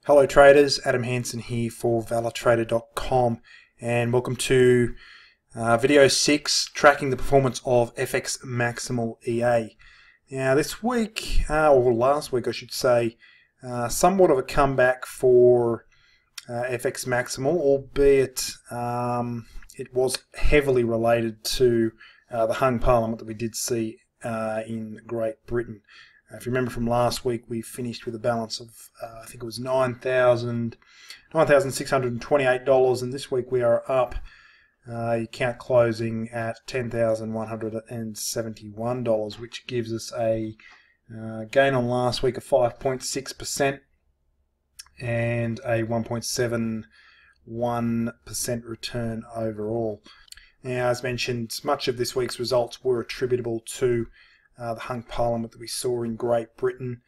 Hello traders, Adam Hansen here for ValorTrader.com and welcome to video 6, tracking the performance of FX Maximal EA. Now this week, or last week I should say, somewhat of a comeback for FX Maximal, albeit it was heavily related to the hung parliament that we did see in Great Britain. If you remember from last week, we finished with a balance of, I think it was $9,628, and this week we are up, account closing at $10,171, which gives us a gain on last week of 5.6% and a 1.71% return overall. Now, as mentioned, much of this week's results were attributable to the hung parliament that we saw in Great Britain.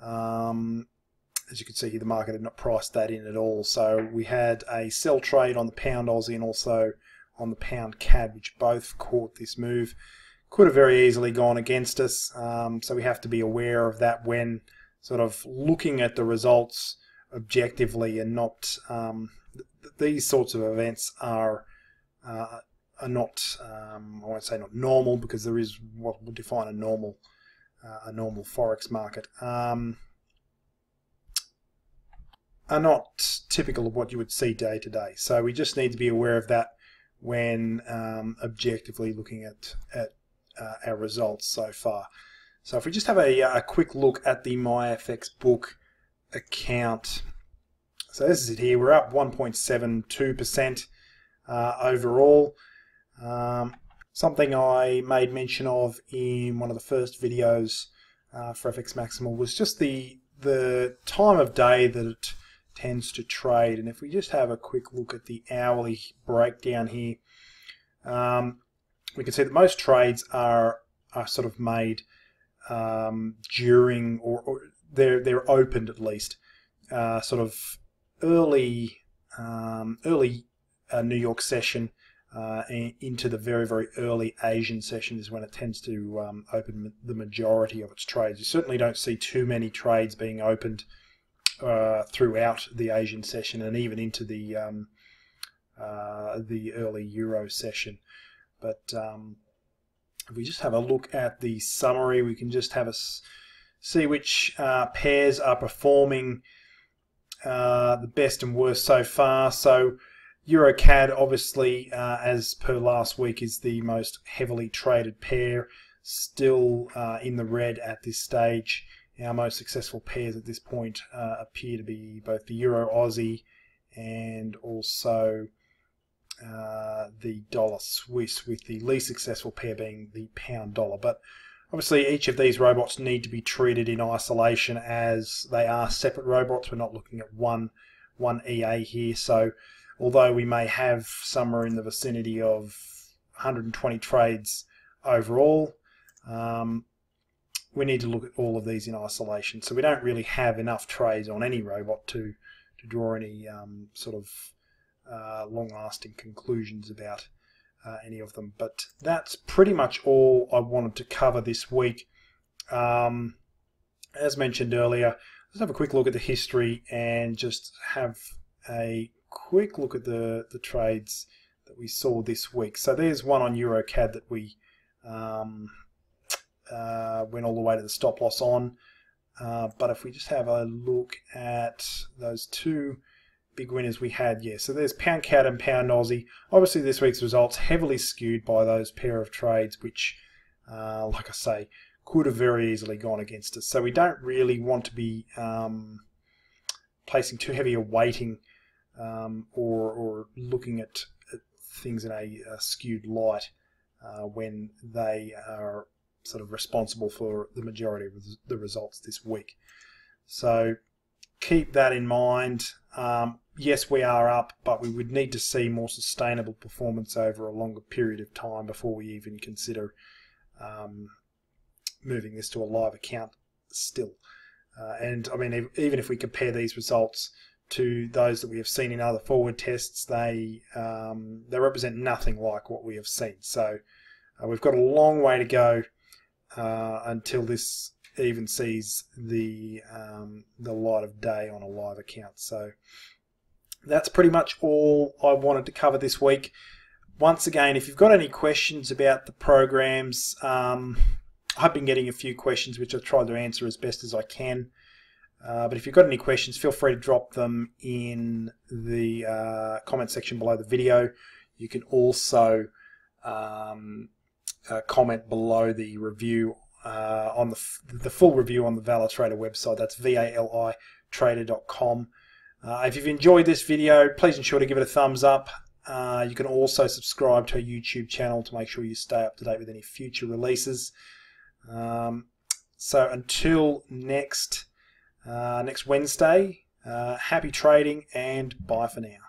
As you can see here, the market had not priced that in at all. So we had a sell trade on the pound Aussie and also on the pound CAD, which both caught this move. Could have very easily gone against us. So we have to be aware of that when sort of looking at the results objectively, and not these sorts of events are not, I won't say not normal, because there is what would define a normal forex market, are not typical of what you would see day to day. So we just need to be aware of that when objectively looking at our results so far. So if we just have a quick look at the MyFXBook account. So this is it here. We're up 1.72% overall. Something I made mention of in one of the first videos for FX Maximal was just the time of day that it tends to trade. And if we just have a quick look at the hourly breakdown here, we can see that most trades are sort of made during, or they're opened at least sort of early New York session. Into the very, very early Asian session is when it tends to open the majority of its trades. You certainly don't see too many trades being opened throughout the Asian session and even into the early Euro session. But if we just have a look at the summary, we can just have see which pairs are performing the best and worst so far. So EuroCAD, obviously, as per last week, is the most heavily traded pair, still in the red at this stage. Our most successful pairs at this point appear to be both the Euro Aussie and also the Dollar Swiss, with the least successful pair being the Pound Dollar. But obviously each of these robots need to be treated in isolation, as they are separate robots. We're not looking at one EA here. So although we may have somewhere in the vicinity of 120 trades overall, we need to look at all of these in isolation. So we don't really have enough trades on any robot to draw any sort of long-lasting conclusions about any of them. But that's pretty much all I wanted to cover this week. As mentioned earlier, let's have a quick look at the history and just have a quick look at the trades that we saw this week. So there's one on EuroCAD that we went all the way to the stop loss on. But if we just have a look at those two big winners we had, so there's Pound CAD and Pound Aussie. Obviously this week's results heavily skewed by those pair of trades, which, like I say, could have very easily gone against us. So we don't really want to be placing too heavy a weighting or looking at things in a skewed light when they are sort of responsible for the majority of the results this week. So keep that in mind. Yes, we are up, but we would need to see more sustainable performance over a longer period of time before we even consider moving this to a live account still. And I mean, even if we compare these results to those that we have seen in other forward tests, they represent nothing like what we have seen. So we've got a long way to go until this even sees the light of day on a live account. So that's pretty much all I wanted to cover this week. Once again, if you've got any questions about the programs, I've been getting a few questions which I've tried to answer as best as I can. But if you've got any questions, feel free to drop them in the comment section below the video. You can also comment below the review on the full review on the ValiTrader website. That's VALITrader.com. If you've enjoyed this video, please ensure to give it a thumbs up. You can also subscribe to our YouTube channel to make sure you stay up to date with any future releases. So until next Wednesday, happy trading and bye for now.